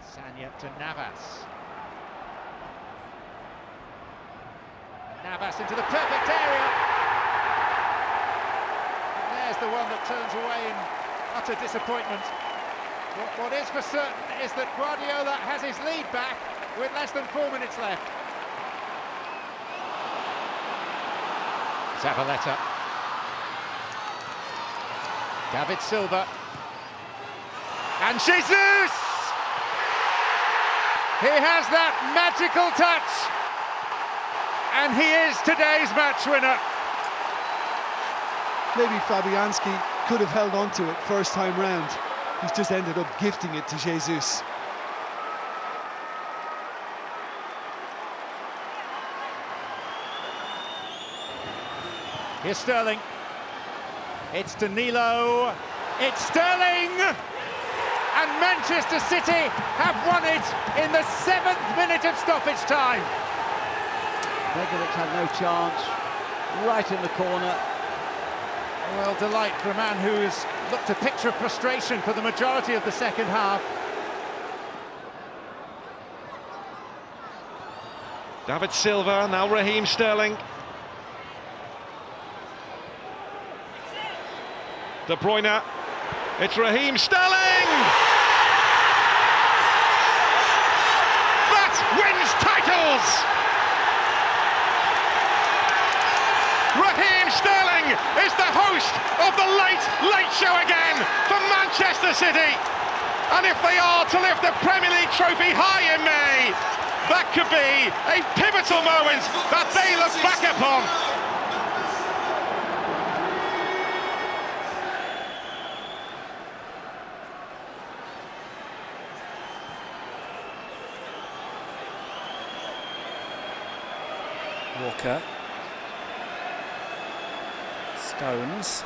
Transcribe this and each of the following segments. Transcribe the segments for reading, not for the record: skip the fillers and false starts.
Sanya to Navas. Navas into the perfect area. And there's the one that turns away in utter disappointment. What is for certain is that Guardiola has his lead back with less than 4 minutes left. Zabaleta. David Silva. And Jesus! He has that magical touch. And he is today's match winner. Maybe Fabianski could have held on to it first time round. He's just ended up gifting it to Jesus. Here's Sterling. It's Danilo. It's Sterling! And Manchester City have won it in the 7th minute of stoppage time. Begovic had no chance, right in the corner. Well, delight for a man who has looked a picture of frustration for the majority of the second half. David Silva, now Raheem Sterling. De Bruyne, it's Raheem Sterling! That wins titles! Raheem Sterling is the host of the Late Show again for Manchester City. And if they are to lift the Premier League trophy high in May, that could be a pivotal moment that they look back upon. Walker. Stones.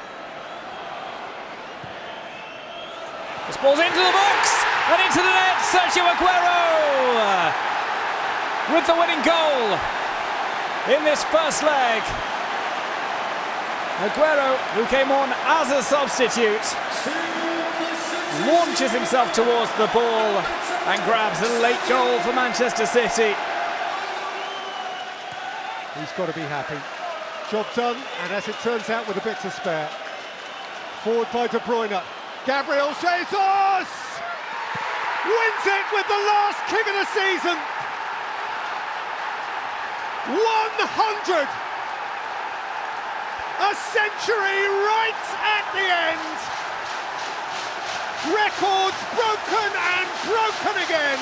This ball's into the box and into the net. Sergio Aguero with the winning goal in this first leg. Aguero, who came on as a substitute, launches himself towards the ball and grabs a late goal for Manchester City. He's got to be happy. Job done, and as it turns out, with a bit to spare. Forward by De Bruyne. Gabriel Jesus wins it with the last kick of the season. 100! A century right at the end. Records broken and broken again.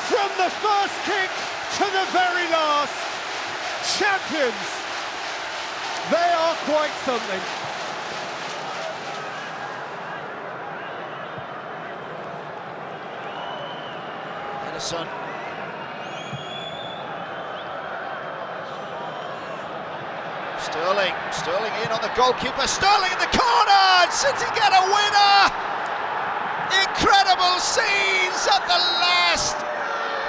From the first kick to the very last. Champions. They are quite something. Edison. Sterling in on the goalkeeper. Sterling in the corner. City get a winner. Incredible scenes at the last.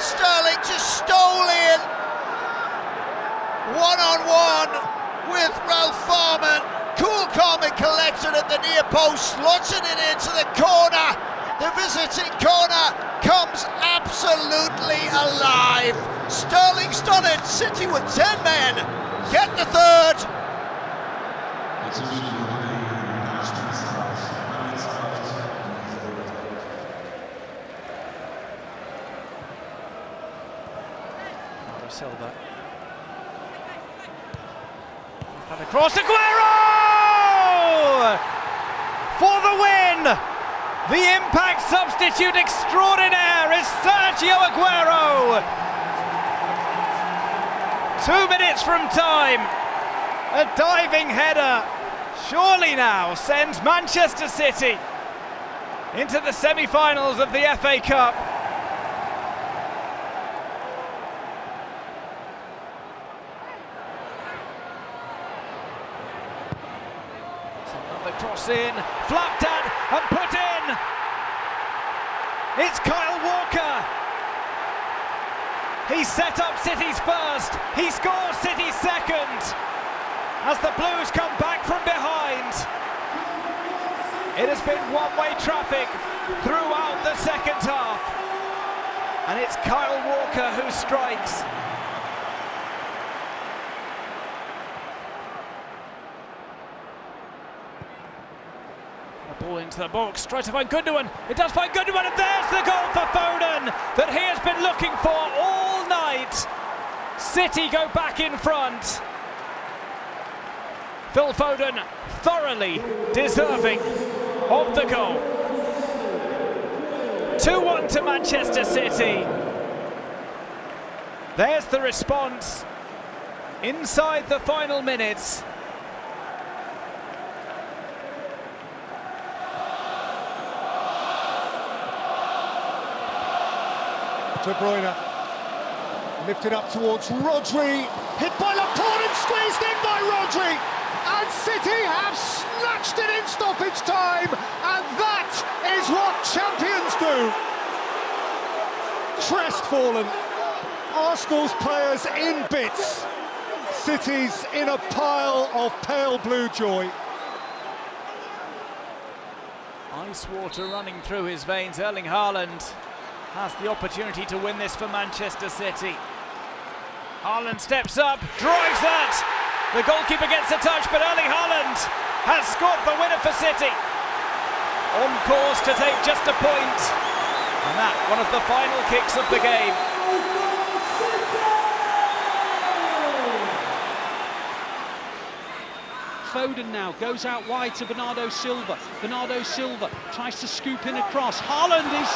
Sterling just stole in. One-on-one with Ralph Farman. Cool, calm and collected at the near post, slots it into the corner. The visiting corner comes absolutely alive. Sterling's done it. City with 10 men get the third. Silva. And across Aguero! For the win! The impact substitute extraordinaire is Sergio Aguero! 2 minutes from time. A diving header. Surely now sends Manchester City into the semi-finals of the FA Cup. The cross in, flapped at and put in. It's Kyle Walker. He set up City's first. He scores City's second. As the Blues come back from behind. It has been one-way traffic throughout the second half. And it's Kyle Walker who strikes. The ball into the box, tries to find Gundogan. It does find Gundogan, and there's the goal for Foden that he has been looking for all night. City go back in front. Phil Foden thoroughly deserving of the goal. 2-1 to Manchester City. There's the response inside the final minutes. De Bruyne lifted up towards Rodri, hit by Laporte and squeezed in by Rodri, and City have snatched it in stoppage time, and that is what champions do. Crestfallen, Arsenal's players in bits, City's in a pile of pale blue joy. Ice water running through his veins. Erling Haaland has the opportunity to win this for Manchester City. Haaland steps up, drives that. The goalkeeper gets a touch, but Erling Haaland has scored the winner for City. On course to take just a point. And that, one of the final kicks of the game. Foden now goes out wide to Bernardo Silva. Bernardo Silva tries to scoop in across. Haaland is...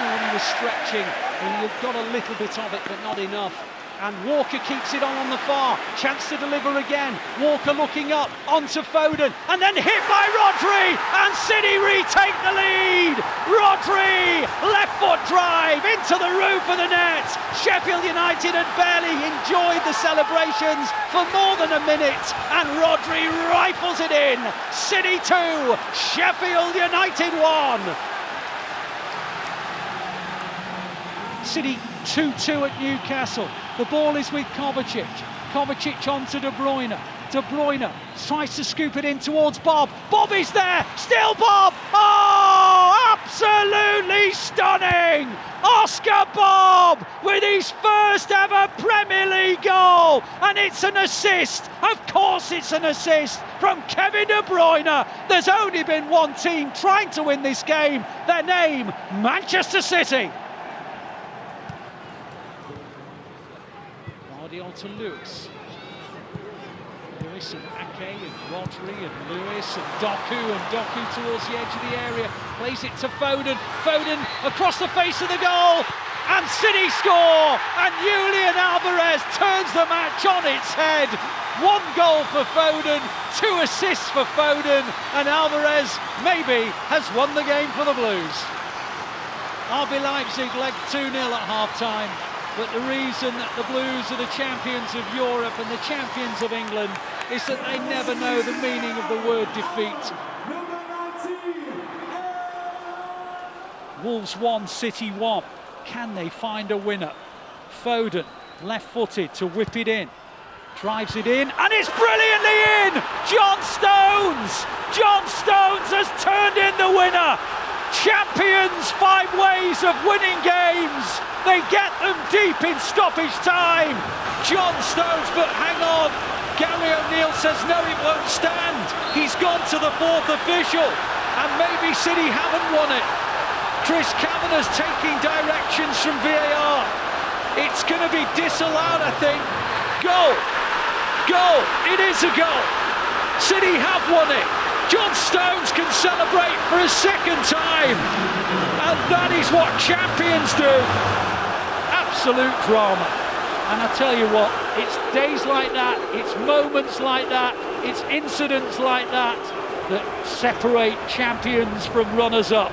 Oh, he was stretching, and he got a little bit of it, but not enough. And Walker keeps it on the far. Chance to deliver again. Walker looking up onto Foden, and then hit by Rodri, and City retake the lead. Rodri, left foot drive into the roof of the net. Sheffield United had barely enjoyed the celebrations for more than a minute, and Rodri rifles it in. City 2, Sheffield United 1. City 2-2 at Newcastle. The ball is with Kovacic. Kovacic onto De Bruyne. De Bruyne tries to scoop it in towards Bobb. Bobb is there. Still Bobb. Oh, absolutely stunning. Oscar Bobb with his first ever Premier League goal. And it's an assist. Of course it's an assist from Kevin De Bruyne. There's only been one team trying to win this game. Their name, Manchester City. Guardiola to Lewis. Lewis and Ake and Rodri and Lewis and Doku towards the edge of the area. Plays it to Foden. Foden across the face of the goal. And City score. And Julian Alvarez turns the match on its head. 1 goal for Foden, 2 assists for Foden. And Alvarez maybe has won the game for the Blues. RB Leipzig led 2-0 at half-time. But the reason that the Blues are the champions of Europe and the champions of England is that they never know the meaning of the word defeat. Wolves 1, City 1. Can they find a winner? Foden, left-footed to whip it in. Drives it in, and it's brilliantly in! John Stones! John Stones has turned in the winner! Champions 5 ways of winning games. They get them deep in stoppage time. John Stones, but hang on. Gary O'Neill says no, it won't stand. He's gone to the 4th official, and maybe City haven't won it. Chris Kavanagh's taking directions from VAR. It's going to be disallowed, I think. Goal. Goal. It is a goal. City have won it. John Stones can celebrate for a second time, and that is what champions do. Absolute drama. And I tell you what, it's days like that, it's moments like that, it's incidents like that that separate champions from runners-up.